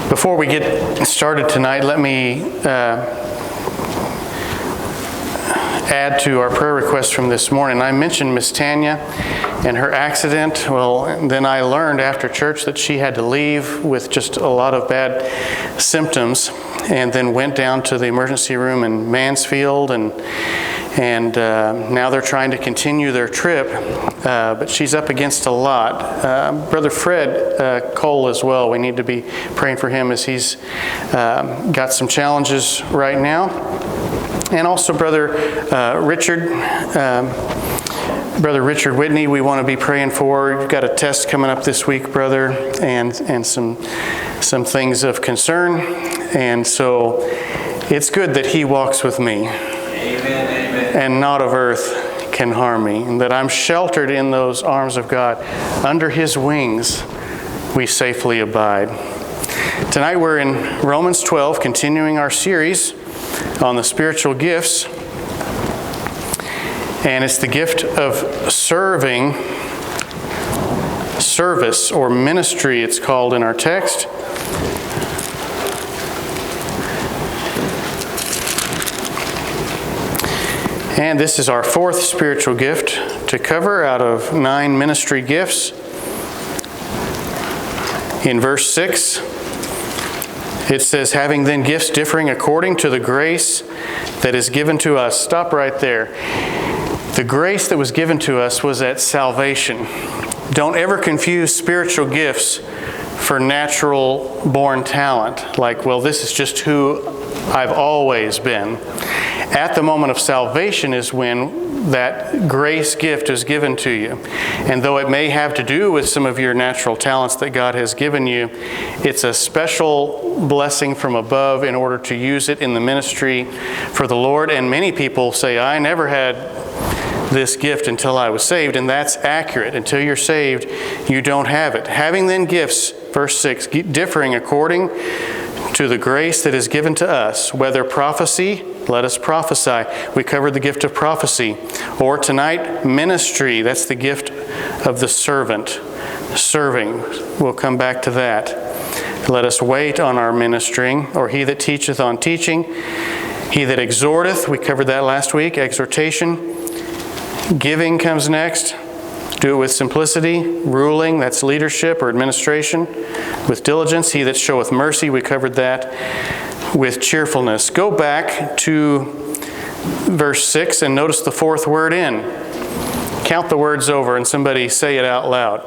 Before we get started tonight, let me add to our prayer request from this morning. I mentioned Miss Tanya and her accident. Well, then I learned after church that she had to leave with just a lot of bad symptoms, and then went down to the emergency room in Mansfield, and now they're trying to continue their trip, but she's up against a lot. Brother Fred Cole as well, we need to be praying for him as he's got some challenges right now. And also Brother Richard Whitney, we want to be praying for. You've got a test coming up this week, brother, and some things of concern. And so it's good that he walks with me. Amen. And naught of earth can harm me, and that I'm sheltered in those arms of God. Under His wings we safely abide. Tonight we're in Romans 12, continuing our series on the spiritual gifts. And it's the gift of serving, service, or ministry it's called in our text. And this is our fourth spiritual gift to cover out of 9 ministry gifts. In verse 6, it says, having then gifts differing according to the grace that is given to us. Stop right there. The grace that was given to us was at salvation. Don't ever confuse spiritual gifts for natural born talent. Like, well, this is just who I've always been. At the moment of salvation is when that grace gift is given to you. And though it may have to do with some of your natural talents that God has given you, it's a special blessing from above in order to use it in the ministry for the Lord. And many people say, I never had this gift until I was saved, and that's accurate. Until you're saved, you don't have it. Having then gifts, verse 6, differing according to the grace that is given to us, whether prophecy, let us prophesy. We covered the gift of prophecy. Or tonight, ministry. That's the gift of the servant. Serving. We'll come back to that. Let us wait on our ministering. Or he that teacheth on teaching. He that exhorteth. We covered that last week. Exhortation. Giving comes next. Do it with simplicity. Ruling. That's leadership or administration. With diligence. He that showeth mercy. We covered that. With cheerfulness. Go back to verse 6 and notice the fourth word in. Count the words over and somebody say it out loud.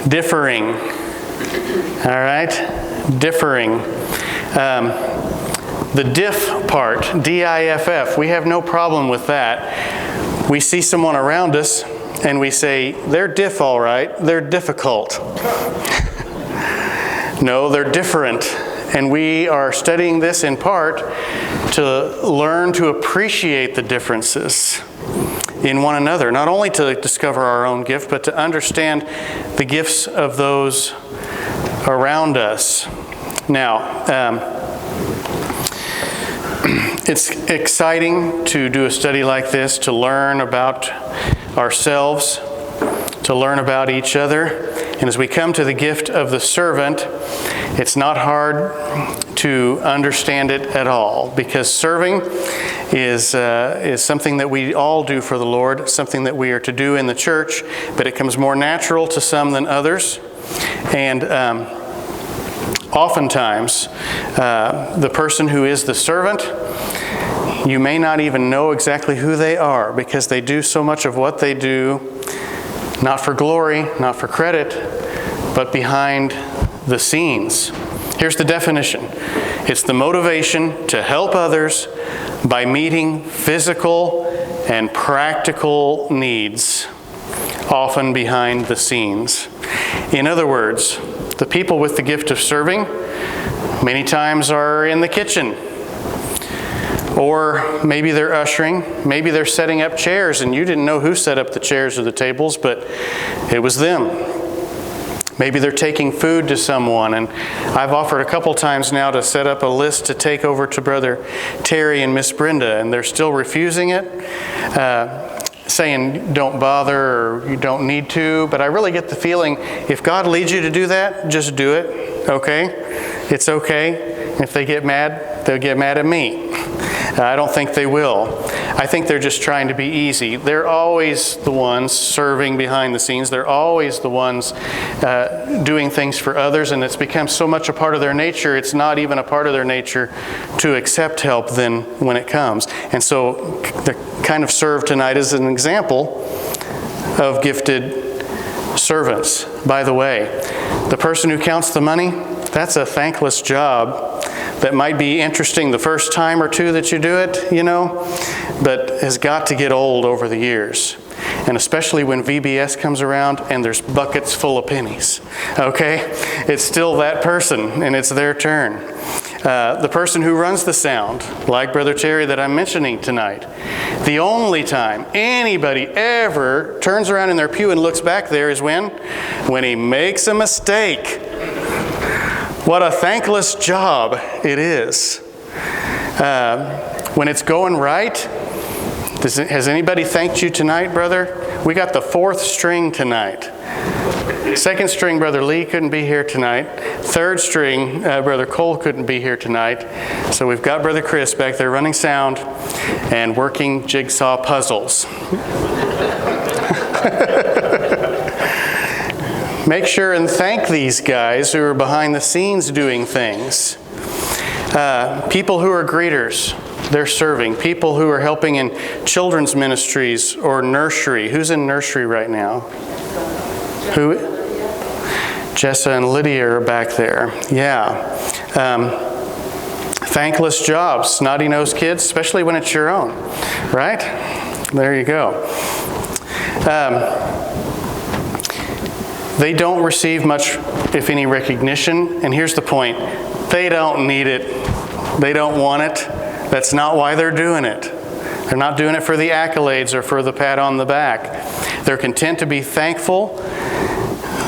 Differing. All right? Differing. The diff part, D-I-F-F, we have no problem with that. We see someone around us and we say, they're diff all right, they're difficult. No, they're different. And we are studying this in part to learn to appreciate the differences in one another. Not only to discover our own gift, but to understand the gifts of those around us. Now, it's exciting to do a study like this, to learn about ourselves, to learn about each other. And as we come to the gift of the servant, it's not hard to understand it at all, because serving is something that we all do for the Lord, something that we are to do in the church, but it comes more natural to some than others. And oftentimes, the person who is the servant, you may not even know exactly who they are, because they do so much of what they do, not for glory, not for credit, but behind the scenes. Here's the definition. It's the motivation to help others by meeting physical and practical needs, often behind the scenes. In other words, the people with the gift of serving many times are in the kitchen. Or maybe they're ushering, maybe they're setting up chairs and you didn't know who set up the chairs or the tables, but it was them. Maybe they're taking food to someone, and I've offered a couple times now to set up a list to take over to Brother Terry and Miss Brenda, and they're still refusing it, saying don't bother or you don't need to. But I really get the feeling if God leads you to do that, just do it. okay? It's okay. If they get mad, they'll get mad at me. I don't think they will. I think they're just trying to be easy. They're always the ones serving behind the scenes. They're always the ones doing things for others, and it's become so much a part of their nature, it's not even a part of their nature to accept help then when it comes. And so they're kind of served tonight as an example of gifted servants. By the way, the person who counts the money, that's a thankless job that might be interesting the first time or two that you do it, but has got to get old over the years. And especially when VBS comes around and there's buckets full of pennies, okay? It's still that person, and it's their turn. The person who runs the sound, like Brother Terry that I'm mentioning tonight, the only time anybody ever turns around in their pew and looks back there is when he makes a mistake. What a thankless job it is. When it's going right, has anybody thanked you tonight, brother? We got the 4th string tonight. 2nd string, Brother Lee couldn't be here tonight. 3rd string, Brother Cole couldn't be here tonight. So we've got Brother Chris back there running sound and working jigsaw puzzles. Make sure and thank these guys who are behind the scenes doing things. People who are greeters, they're serving. People who are helping in children's ministries or nursery. Who's in nursery right now? Who? Jessa and Lydia are back there. Yeah. Thankless jobs, snotty-nosed kids, especially when it's your own. Right? There you go. They don't receive much, if any, recognition. And here's the point. They don't need it. They don't want it. That's not why they're doing it. They're not doing it for the accolades or for the pat on the back. They're content to be thankful.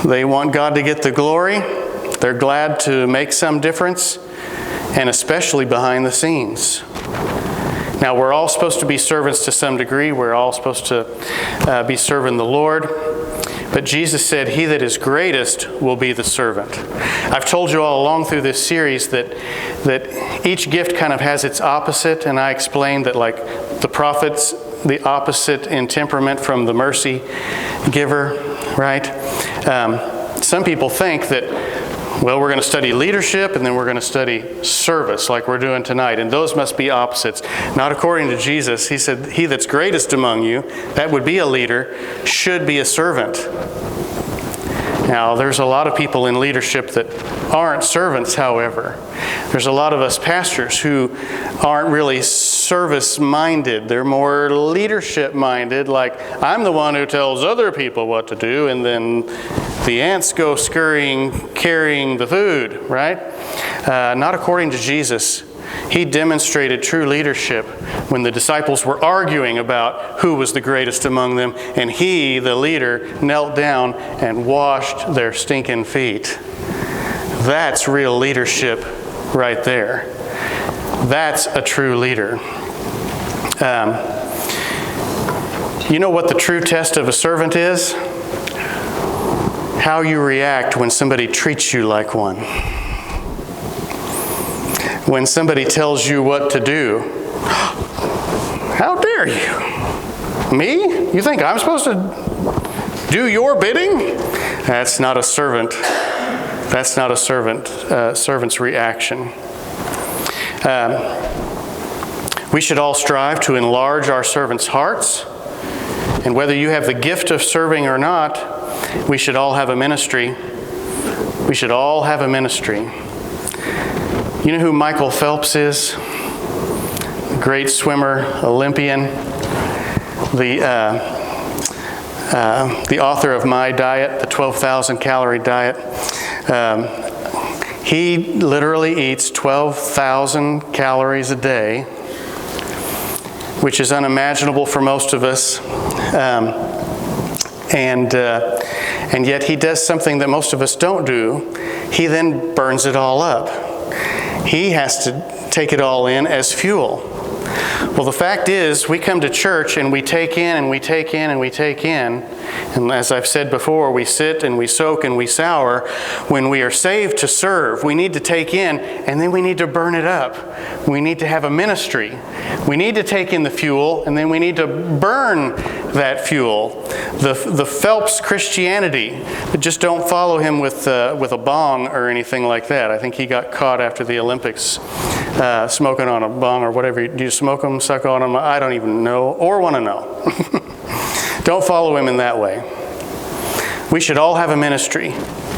They want God to get the glory. They're glad to make some difference, and especially behind the scenes. Now, we're all supposed to be servants to some degree. We're all supposed to be serving the Lord. But Jesus said, "He that is greatest will be the servant." I've told you all along through this series that each gift kind of has its opposite, and I explained that, like the prophet's the opposite in temperament from the mercy giver, right? Some people think that, well, we're going to study leadership and then we're going to study service like we're doing tonight, and those must be opposites. Not according to Jesus. He said, "He that's greatest among you," that would be a leader, "should be a servant." Now, there's a lot of people in leadership that aren't servants, however. There's a lot of us pastors who aren't really service-minded. They're more leadership-minded, like, I'm the one who tells other people what to do, and then the ants go scurrying, carrying the food, right? Not according to Jesus. He demonstrated true leadership when the disciples were arguing about who was the greatest among them, and he, the leader, knelt down and washed their stinking feet. That's real leadership right there. That's a true leader. You know what the true test of a servant is? How you react when somebody treats you like one. When somebody tells you what to do. How dare you? Me? You think I'm supposed to do your bidding? That's not a servant. That's not a servant's reaction. We should all strive to enlarge our servants' hearts. And whether you have the gift of serving or not, we should all have a ministry. We should all have a ministry. You know who Michael Phelps is? Great swimmer, Olympian, the author of My Diet, the 12,000 calorie diet. He literally eats 12,000 calories a day, which is unimaginable for most of us. And yet he does something that most of us don't do. He then burns it all up. He has to take it all in as fuel. Well, the fact is, we come to church and we take in and we take in and we take in, And as I've said before, we sit and we soak and we sour. When we are saved to serve, we need to take in, and then we need to burn it up. We need to have a ministry. We need to take in the fuel, and then we need to burn that fuel. The Phelps Christianity, just don't follow him with a bong or anything like that. I think he got caught after the Olympics smoking on a bong or whatever. Do you smoke them, suck on them? I don't even know or want to know. Don't follow him in that way. We should all have a ministry.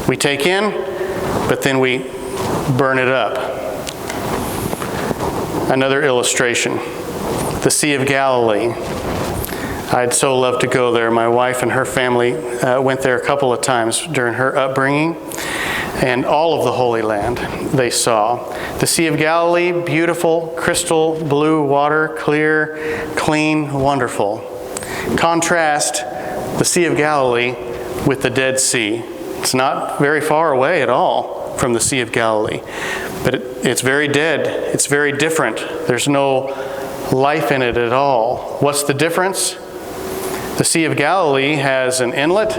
We take in, but then we burn it up. Another illustration, the Sea of Galilee. I'd so love to go there. My wife and her family went there a couple of times during her upbringing, and all of the Holy Land they saw. The Sea of Galilee, beautiful, crystal blue water, clear, clean, wonderful. Contrast the Sea of Galilee with the Dead Sea. It's not very far away at all from the Sea of Galilee, but it's very dead. It's very different. There's no life in it at all. What's the difference? The Sea of Galilee has an inlet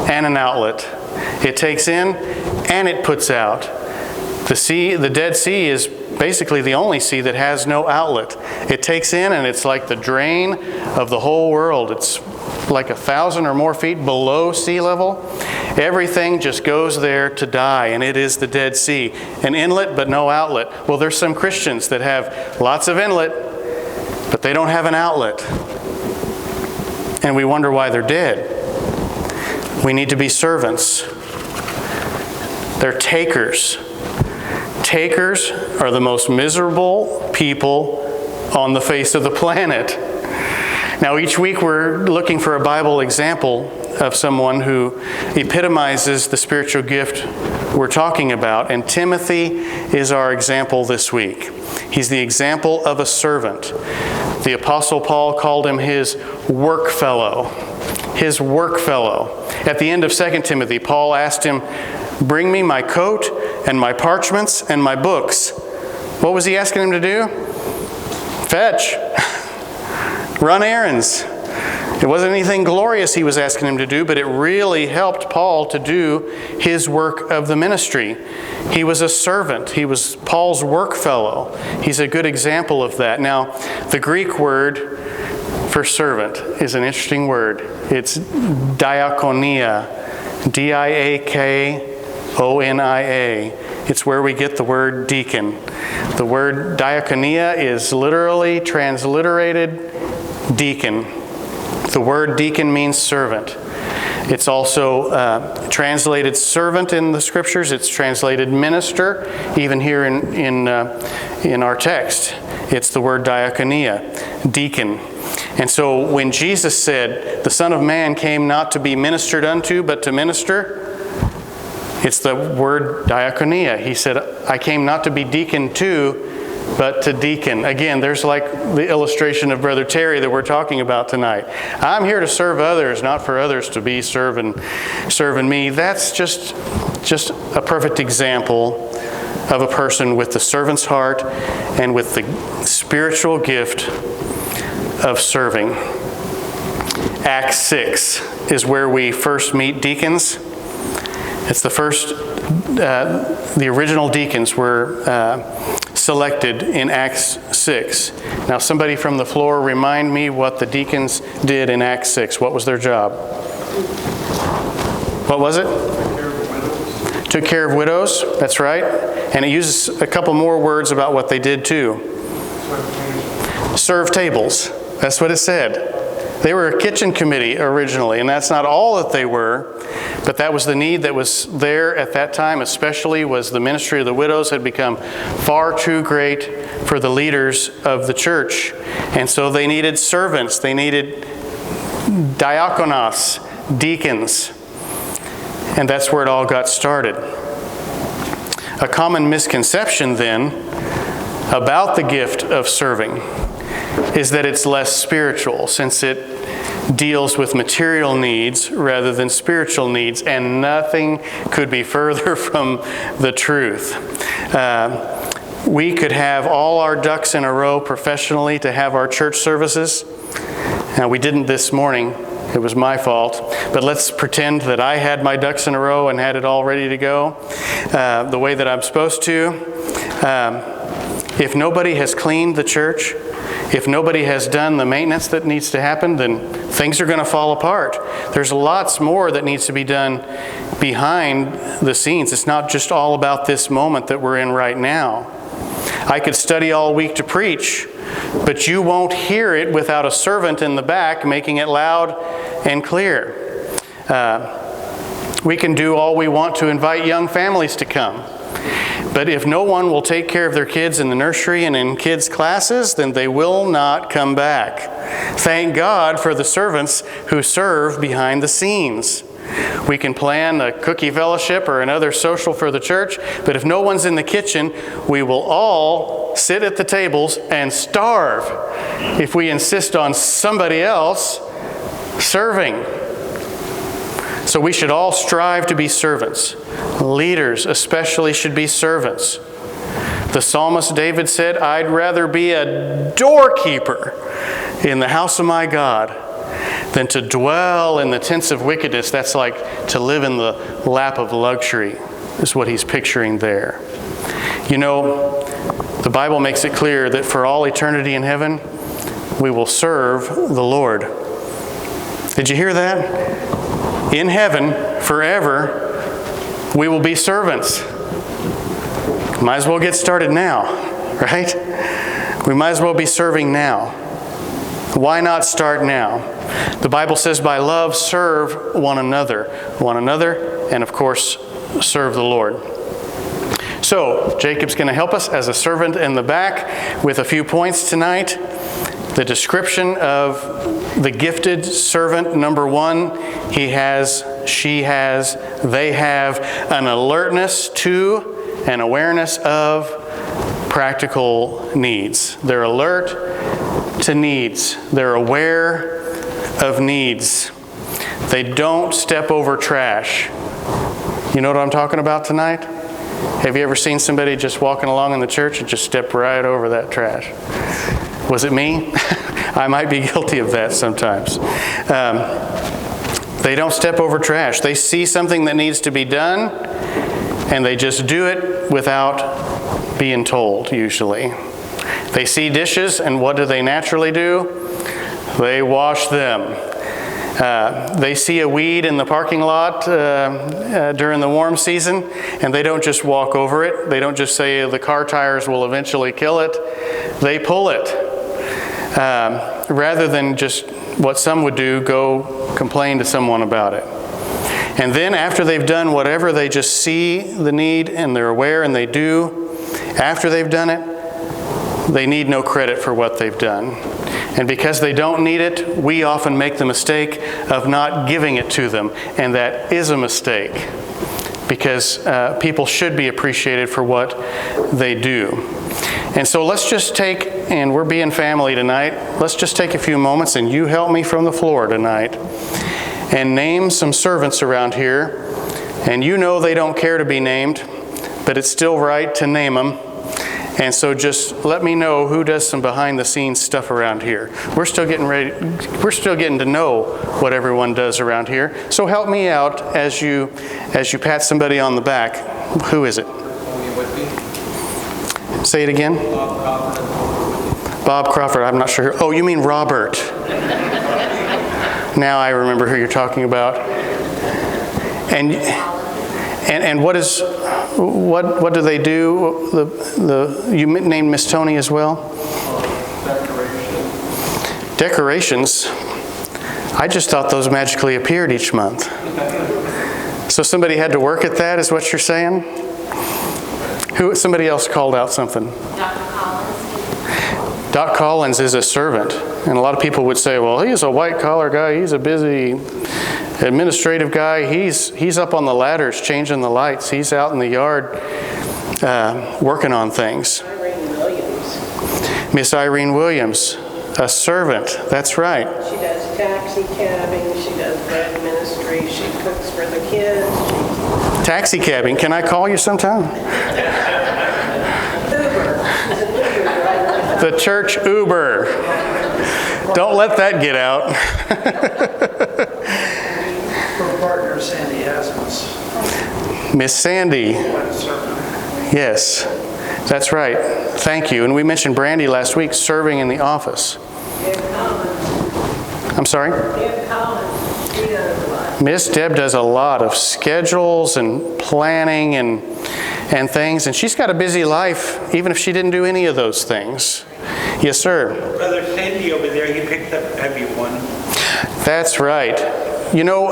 and an outlet. It takes in and it puts out. The Dead Sea is basically the only sea that has no outlet. It takes in, and it's like the drain of the whole world. It's like 1,000 or more feet below sea level. Everything just goes there to die, and it is the Dead Sea. An inlet but no outlet. Well, there's some Christians that have lots of inlet, but they don't have an outlet. And we wonder why they're dead. We need to be servants. They're takers. Takers are the most miserable people on the face of the planet. Now, each week we're looking for a Bible example of someone who epitomizes the spiritual gift we're talking about, and Timothy is our example this week. He's the example of a servant. The Apostle Paul called him his work fellow. His work fellow. At the end of 2 Timothy, Paul asked him, "Bring me my coat and my parchments and my books." What was he asking him to do? Fetch. Run errands. It wasn't anything glorious he was asking him to do, but it really helped Paul to do his work of the ministry. He was a servant. He was Paul's work fellow. He's a good example of that. Now, the Greek word for servant is an interesting word. It's diakonia. D-I-A-K-O-N-I-A. It's where we get the word deacon. The word diakonia is literally transliterated deacon. The word deacon means servant. It's also translated servant in the scriptures. It's translated minister, even here in our text. It's the word diakonia, deacon. And so when Jesus said, "The Son of Man came not to be ministered unto, but to minister," it's the word diakonia. He said, "I came not to be deacon to, but to deacon." Again, there's like the illustration of Brother Terry that we're talking about tonight. I'm here to serve others, not for others to be serving me. That's just a perfect example of a person with the servant's heart and with the spiritual gift of serving. Acts 6 is where we first meet deacons. It's the first, the original deacons were selected in Acts 6. Now, somebody from the floor remind me what the deacons did in Acts 6. What was their job? What was it? Took care of widows. That's right. And it uses a couple more words about what they did too. Serve tables. That's what it said. They were a kitchen committee originally, and that's not all that they were, but that was the need that was there at that time, especially was the ministry of the widows had become far too great for the leaders of the church. And so they needed servants. They needed diakonos, deacons. And that's where it all got started. A common misconception then about the gift of serving is that it's less spiritual, since it deals with material needs rather than spiritual needs, and nothing could be further from the truth. We could have all our ducks in a row professionally to have our church services. Now, we didn't this morning It was my fault. But let's pretend that I had my ducks in a row and had it all ready to go the way that I'm supposed to. If nobody has cleaned the church, if nobody has done the maintenance that needs to happen, then things are going to fall apart. There's lots more that needs to be done behind the scenes. It's not just all about this moment that we're in right now. I could study all week to preach, but you won't hear it without a servant in the back making it loud and clear. We can do all we want to invite young families to come. But if no one will take care of their kids in the nursery and in kids' classes, then they will not come back. Thank God for the servants who serve behind the scenes. We can plan a cookie fellowship or another social for the church, but if no one's in the kitchen, we will all sit at the tables and starve if we insist on somebody else serving. So we should all strive to be servants. Leaders especially should be servants. The psalmist David said, "I'd rather be a doorkeeper in the house of my God than to dwell in the tents of wickedness." That's like to live in the lap of luxury, is what he's picturing there. You know, the Bible makes it clear that for all eternity in heaven, we will serve the Lord. Did you hear that? In heaven, forever, we will be servants. Might as well get started now, right? We might as well be serving now. Why not start now? The Bible says, by love, serve one another, and of course, serve the Lord. So, Jacob's going to help us as a servant in the back with a few points tonight. The description of the gifted servant, number one, he has, she has, they have an alertness to, an awareness of practical needs. They're alert to needs. They're aware of needs. They don't step over trash. You know what I'm talking about tonight? Have you ever seen somebody just walking along in the church and just step right over that trash? Was it me? I might be guilty of that sometimes. They don't step over trash. They see something that needs to be done, and they just do it without being told, usually. They see dishes, and what do they naturally do? They wash them. They see a weed in the parking lot during the warm season, and they don't just walk over it. They don't just say the car tires will eventually kill it. They pull it. Rather than just what some would do, go complain to someone about it. And then after they've done whatever, they just see the need and they're aware and they do. After they've done it, they need no credit for what they've done. And because they don't need it, we often make the mistake of not giving it to them. And that is a mistake, because people should be appreciated for what they do. And so let's just take, and we're being family tonight, let's just take a few moments and you help me from the floor tonight and name some servants around here. And you know they don't care to be named, but it's still right to name them. And so just let me know who does some behind the scenes stuff around here. We're still getting to know what everyone does around here. So help me out as you pat somebody on the back. Who is it? Say it again. Bob Crawford. I'm not sure. Oh, you mean Robert. Now I remember who you're talking about. And what do they do? You named Miss Tony as well? Decorations. I just thought those magically appeared each month. So somebody had to work at that, is what you're saying? Somebody else called out something. Dr. Collins. Doc Collins is a servant. And a lot of people would say, well, he's a white-collar guy. He's a busy administrative guy. He's up on the ladders changing the lights. He's out in the yard working on things. Irene Williams. Miss Irene Williams, a servant. That's right. She does taxi cabbing. She does bread ministry. She cooks for the kids. Taxi cabbing. Can I call you sometime? Uber. She's an Uber driver. The church Uber. Don't let that get out. Miss Sandy. Yes, that's right. Thank you. And we mentioned Brandy last week, serving in the office. I'm sorry? Miss Deb does a lot of schedules and planning and things, and she's got a busy life, even if she didn't do any of those things. Yes, sir? Brother Sandy over there, he picked up heavy one. That's right. You know,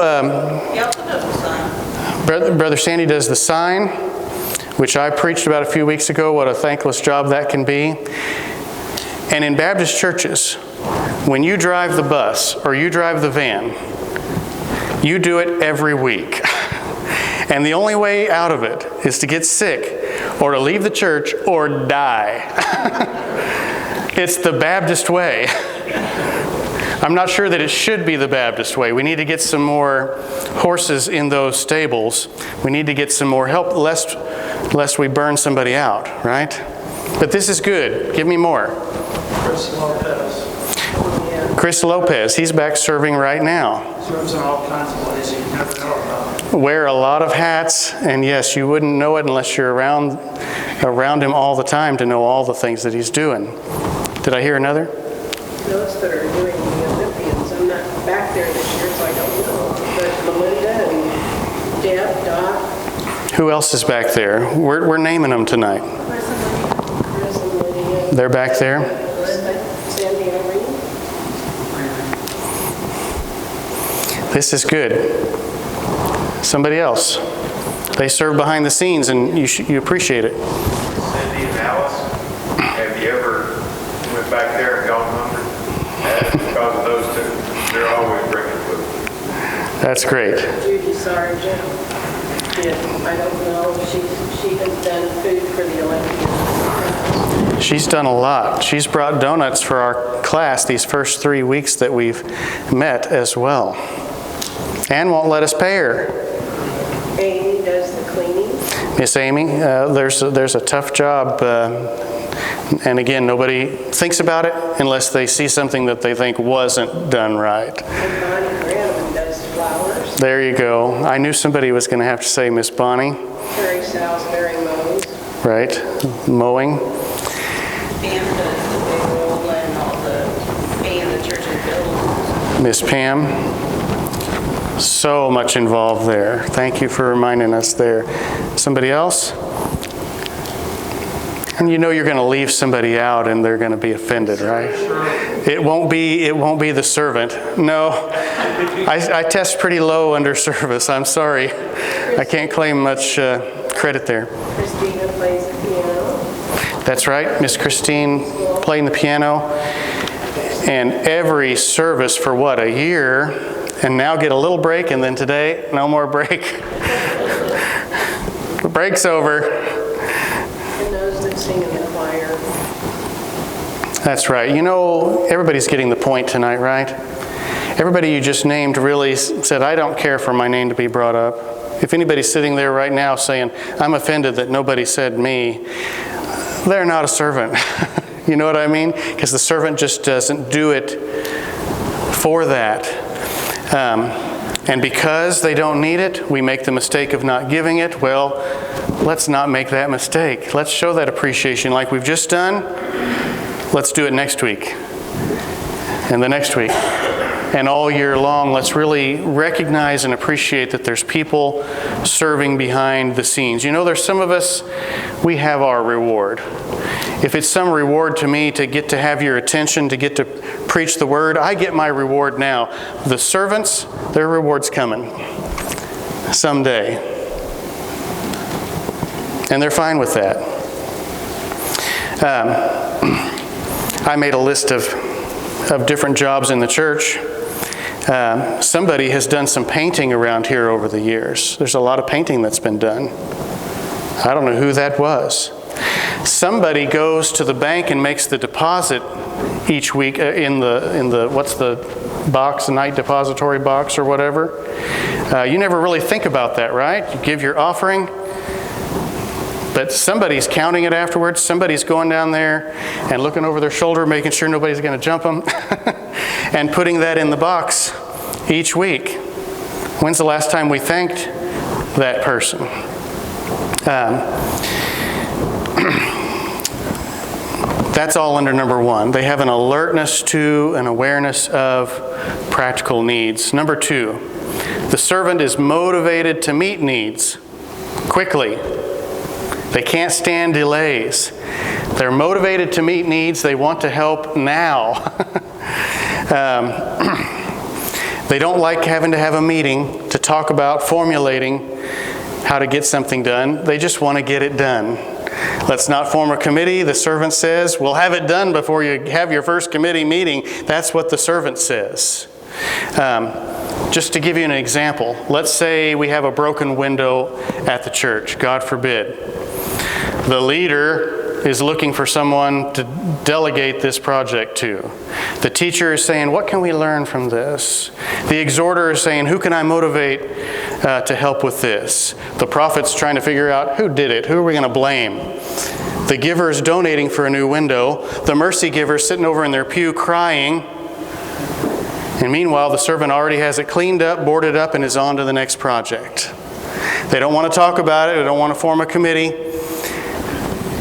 He also does the sign. Brother Sandy does the sign, which I preached about a few weeks ago, what a thankless job that can be. And in Baptist churches, when you drive the bus or you drive the van, you do it every week. And the only way out of it is to get sick or to leave the church or die. It's the Baptist way. I'm not sure that it should be the Baptist way. We need to get some more horses in those stables. We need to get some more help lest we burn somebody out, right? But this is good. Give me more. Chris Lopez. Chris Lopez, he's back serving right now. Serves in all kinds of ways you never know about. Wear a lot of hats, and yes, you wouldn't know it unless you're around him all the time to know all the things that he's doing. Did I hear another? Those that are doing the Olympians, I'm not back there this year, so I don't know. But Melinda and Deb, Doc. Who else is back there? We're naming them tonight. Chris and Lydia. They're back there. Sandy Irene. This is good. Somebody else. They serve behind the scenes, and you appreciate it. Cindy and Alice, have you ever went back there and gone hungry? That's because of those two. They're always bringing food. That's great. Judy Sargent. I don't know, she has done food for the Olympians. She's done a lot. She's brought donuts for our class these first 3 weeks that we've met as well. And won't let us pay her. Amy does the cleaning. Miss Amy, there's a tough job, and again, nobody thinks about it unless they see something that they think wasn't done right. And Bonnie Graham does flowers. There you go. I knew somebody was going to have to say Miss Bonnie, Terry Salisbury mows. right? Mowing. Pam does the payroll and all the paying the church's bills. Miss Pam. So much involved there. Thank you for reminding us there. Somebody else? And you know you're going to leave somebody out and they're going to be offended, right? It won't be the servant. No. I test pretty low under service. I'm sorry. I can't claim much credit there. Christina plays the piano. That's right. Miss Christine playing the piano. And every service for what, a year? And now get a little break, and then today, no more break. The break's over. And those that sing in the choir. That's right. You know, everybody's getting the point tonight, right? Everybody you just named really said, I don't care for my name to be brought up. If anybody's sitting there right now saying, I'm offended that nobody said me, they're not a servant. You know what I mean? Because the servant just doesn't do it for that. And because they don't need it, we make the mistake of not giving it. Well, let's not make that mistake. Let's show that appreciation like we've just done. Let's do it next week and the next week. And all year long, let's really recognize and appreciate that there's people serving behind the scenes. You know, there's some of us, we have our reward. If it's some reward to me to get to have your attention, to get to preach the word, I get my reward now. The servants, their reward's coming someday. And they're fine with that. I made a list of different jobs in the church. Somebody has done some painting around here over the years. There's a lot of painting that's been done. I don't know who that was. Somebody goes to the bank and makes the deposit each week in the what's the box, the night depository box or whatever. You never really think about that, right? You give your offering, but somebody's counting it afterwards. Somebody's going down there and looking over their shoulder, making sure nobody's going to jump them, and putting that in the box each week. When's the last time we thanked that person? That's all under number 1. They have an alertness to, an awareness of practical needs. Number 2, the servant is motivated to meet needs quickly. They can't stand delays. They're motivated to meet needs. They want to help now. They don't like having to have a meeting to talk about formulating how to get something done. They just want to get it done. Let's not form a committee. The servant says, we'll have it done before you have your first committee meeting. That's what the servant says. Just to give you an example, let's say we have a broken window at the church, God forbid. The leader is looking for someone to delegate this project to. The teacher is saying, what can we learn from this? The exhorter is saying, who can I motivate to help with this? The prophet's trying to figure out who did it, who are we going to blame? The giver is donating for a new window. The mercy giver is sitting over in their pew crying. And meanwhile, the servant already has it cleaned up, boarded up, and is on to the next project. They don't want to talk about it. They don't want to form a committee.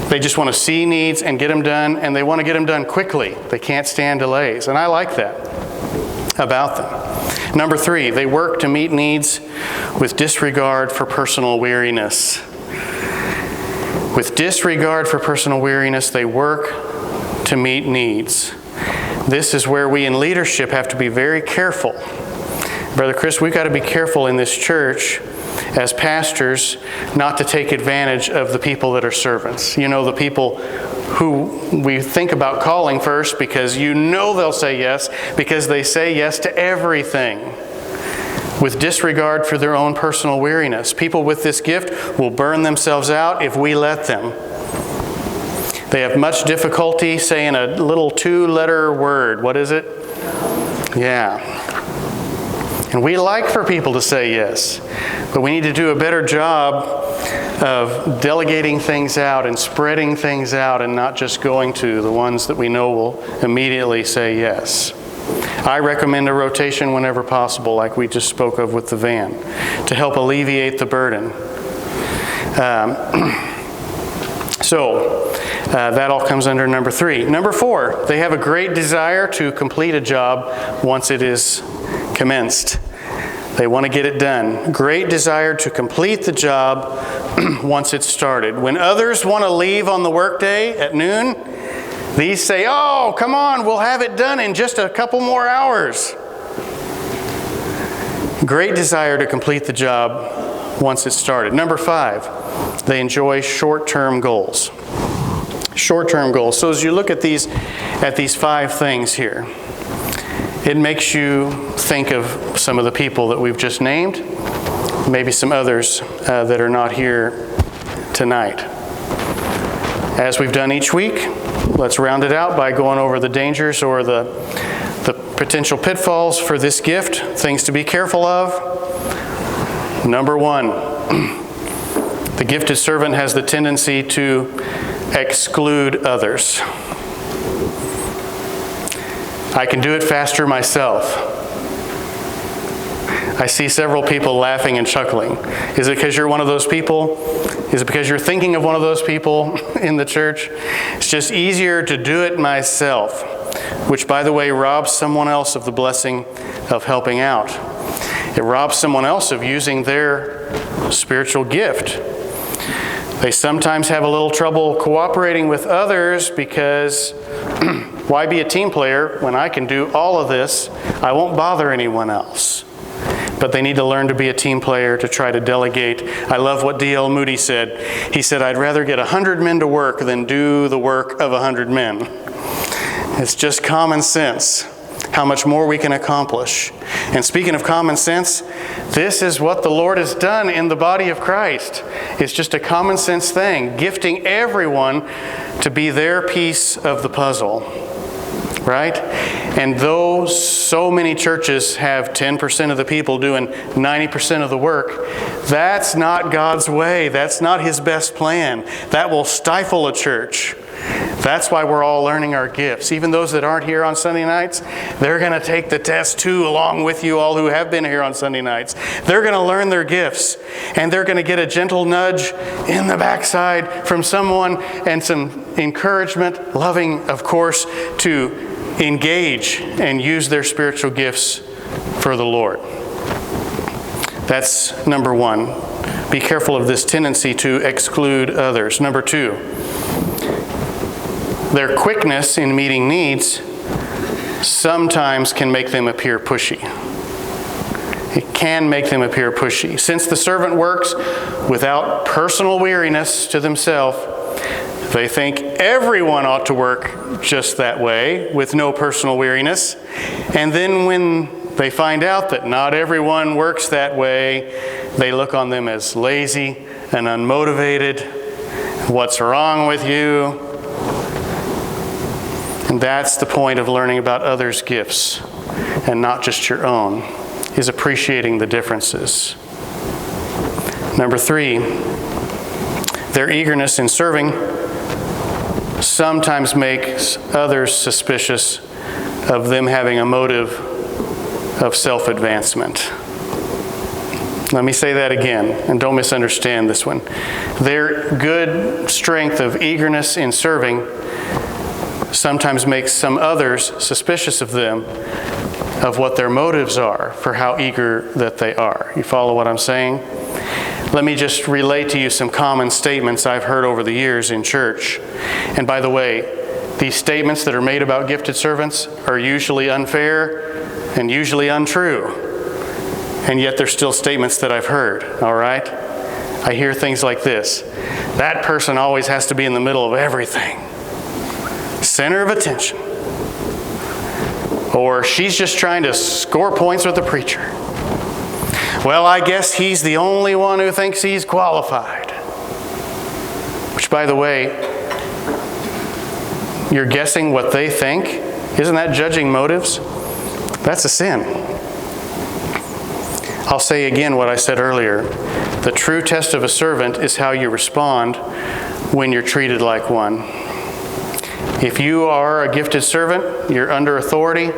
They just want to see needs and get them done, and they want to get them done quickly. They can't stand delays, and I like that about them. Number 3, they work to meet needs with disregard for personal weariness. With disregard for personal weariness, they work to meet needs. This is where we in leadership have to be very careful. Brother Chris, we've got to be careful in this church as pastors not to take advantage of the people that are servants. You know, the people who we think about calling first because you know they'll say yes because they say yes to everything with disregard for their own personal weariness. People with this gift will burn themselves out if we let them. They have much difficulty saying a little 2-letter word. What is it? Yeah. And we like for people to say yes, but we need to do a better job of delegating things out and spreading things out and not just going to the ones that we know will immediately say yes. I recommend a rotation whenever possible, like we just spoke of with the van, to help alleviate the burden. That all comes under number 3. Number 4, they have a great desire to complete a job once it is commenced. They want to get it done. Great desire to complete the job once it's started. When others want to leave on the workday at noon, these say, oh, come on, we'll have it done in just a couple more hours. Great desire to complete the job once it's started. Number 5, they enjoy short-term goals. Short-term goals. So as you look at these 5 things here, it makes you think of some of the people that we've just named, maybe some others that are not here tonight. As we've done each week, let's round it out by going over the dangers or the potential pitfalls for this gift, things to be careful of. Number 1, the gifted servant has the tendency to exclude others. I can do it faster myself. I see several people laughing and chuckling. Is it because you're one of those people? Is it because you're thinking of one of those people in the church? It's just easier to do it myself, which, by the way, robs someone else of the blessing of helping out. It robs someone else of using their spiritual gift. They sometimes have a little trouble cooperating with others because why be a team player when I can do all of this? I won't bother anyone else. But they need to learn to be a team player, to try to delegate. I love what D.L. Moody said. He said, I'd rather get 100 men to work than do the work of 100 men. It's just common sense how much more we can accomplish. And speaking of common sense, this is what the Lord has done in the body of Christ. It's just a common sense thing, gifting everyone to be their piece of the puzzle. right? And though so many churches have 10% of the people doing 90% of the work, that's not God's way. That's not His best plan. That will stifle a church. That's why we're all learning our gifts. Even those that aren't here on Sunday nights, they're going to take the test too, along with you all who have been here on Sunday nights. They're going to learn their gifts, and they're going to get a gentle nudge in the backside from someone and some encouragement, loving, of course, to engage and use their spiritual gifts for the Lord. That's number one. Be careful of this tendency to exclude others. Number two, their quickness in meeting needs sometimes can make them appear pushy. It can make them appear pushy. Since the servant works without personal weariness to themselves, they think everyone ought to work just that way with no personal weariness. And then when they find out that not everyone works that way, they look on them as lazy and unmotivated. What's wrong with you? And that's the point of learning about others' gifts and not just your own, is appreciating the differences. Number three, their eagerness in serving sometimes makes others suspicious of them having a motive of self-advancement. Let me say that again, and don't misunderstand this one. Their good strength of eagerness in serving sometimes makes some others suspicious of them, of what their motives are for how eager that they are. You follow what I'm saying? Let me just relate to you some common statements I've heard over the years in church. And by the way, these statements that are made about gifted servants are usually unfair and usually untrue. And yet they're still statements that I've heard, all right? I hear things like this: that person always has to be in the middle of everything, center of attention. Or she's just trying to score points with the preacher. Well, I guess he's the only one who thinks he's qualified. Which, by the way, you're guessing what they think. Isn't that judging motives? That's a sin. I'll say again what I said earlier. The true test of a servant is how you respond when you're treated like one. If you are a gifted servant, you're under authority,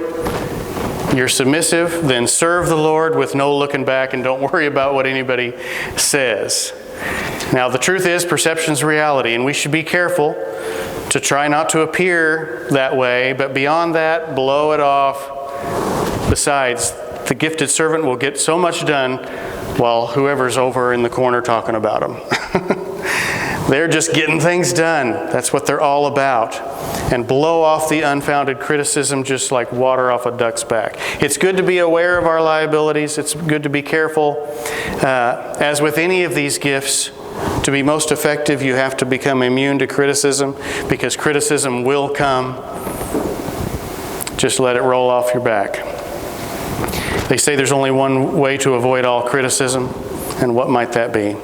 you're submissive, then serve the Lord with no looking back and don't worry about what anybody says. Now, the truth is, perception's reality, and we should be careful to try not to appear that way, but beyond that, blow it off. Besides, the gifted servant will get so much done while whoever's over in the corner talking about them. They're just getting things done. That's what they're all about. And blow off the unfounded criticism just like water off a duck's back. It's good to be aware of our liabilities. It's good to be careful. As with any of these gifts, to be most effective, you have to become immune to criticism, because criticism will come. Just let it roll off your back. They say there's only one way to avoid all criticism, and what might that be?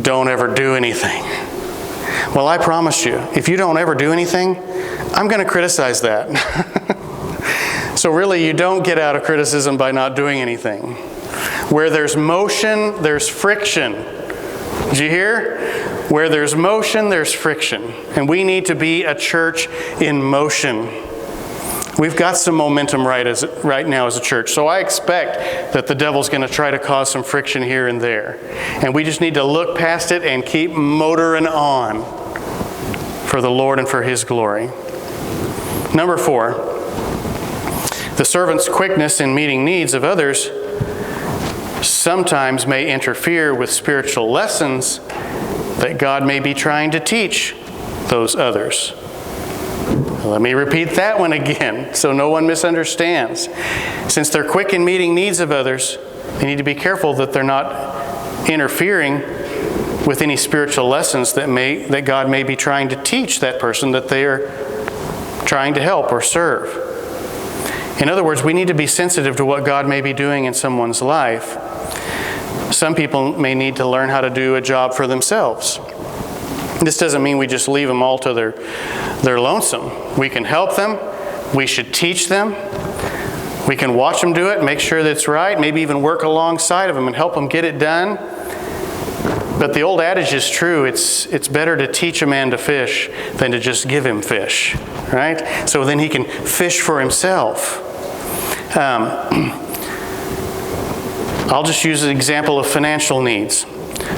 Don't ever do anything. Well, I promise you, if you don't ever do anything, I'm going to criticize that. So really, you don't get out of criticism by not doing anything. Where there's motion, there's friction. Did you hear? Where there's motion, there's friction. And we need to be a church in motion. We've got some momentum right now as a church. So I expect that the devil's going to try to cause some friction here and there. And we just need to look past it and keep motoring on for the Lord and for His glory. Number 4, the servant's quickness in meeting needs of others sometimes may interfere with spiritual lessons that God may be trying to teach those others. Let me repeat that one again so no one misunderstands. Since they're quick in meeting needs of others, they need to be careful that they're not interfering with any spiritual lessons that God may be trying to teach that person that they are trying to help or serve. In other words, we need to be sensitive to what God may be doing in someone's life. Some people may need to learn how to do a job for themselves. This doesn't mean we just leave them all to their lonesome. We can help them. We should teach them. We can watch them do it, make sure that it's right, maybe even work alongside of them and help them get it done. But the old adage is true. It's better to teach a man to fish than to just give him fish, right? So then he can fish for himself. I'll just use an example of financial needs.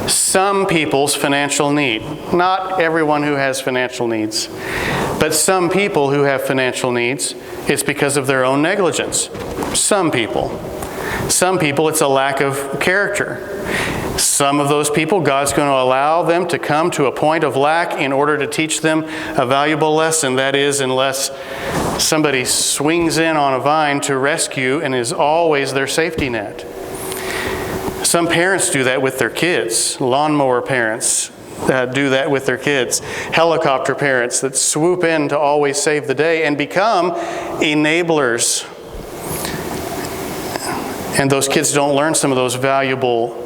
Some people's financial need. Not everyone who has financial needs. But some people who have financial needs, it's because of their own negligence. Some people. Some people, it's a lack of character. Some of those people, God's going to allow them to come to a point of lack in order to teach them a valuable lesson. That is, unless somebody swings in on a vine to rescue and is always their safety net. Some parents do that with their kids. Lawnmower parents do that with their kids. Helicopter parents that swoop in to always save the day and become enablers. And those kids don't learn some of those valuable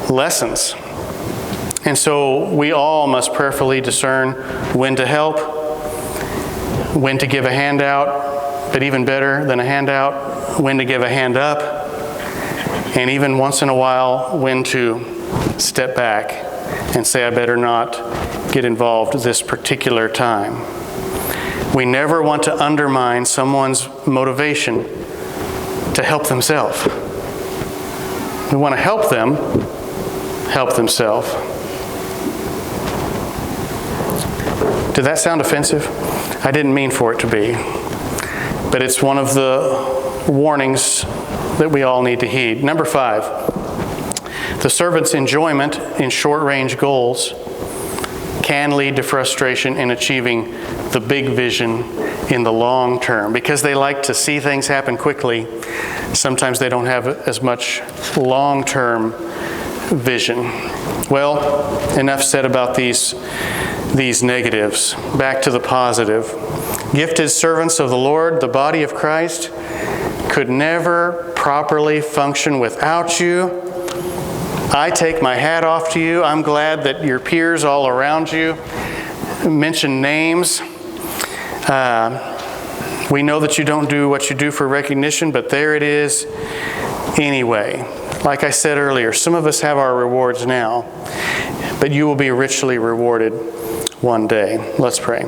lessons. And so we all must prayerfully discern when to help, when to give a handout, but even better than a handout, when to give a hand up, and even once in a while, when to step back and say, I better not get involved this particular time. We never want to undermine someone's motivation to help themselves. We want to help them help themselves. Did that sound offensive? I didn't mean for it to be. But it's one of the warnings that we all need to heed. Number 5, the servant's enjoyment in short-range goals can lead to frustration in achieving the big vision in the long term. Because they like to see things happen quickly, sometimes they don't have as much long-term vision. Well, enough said about these negatives. Back to the positive. Gifted servants of the Lord, the body of Christ, could never properly function without you. I take my hat off to you. I'm glad that your peers all around you mention names. We know that you don't do what you do for recognition, but there it is anyway. Like I said earlier, some of us have our rewards now, but you will be richly rewarded one day. Let's pray.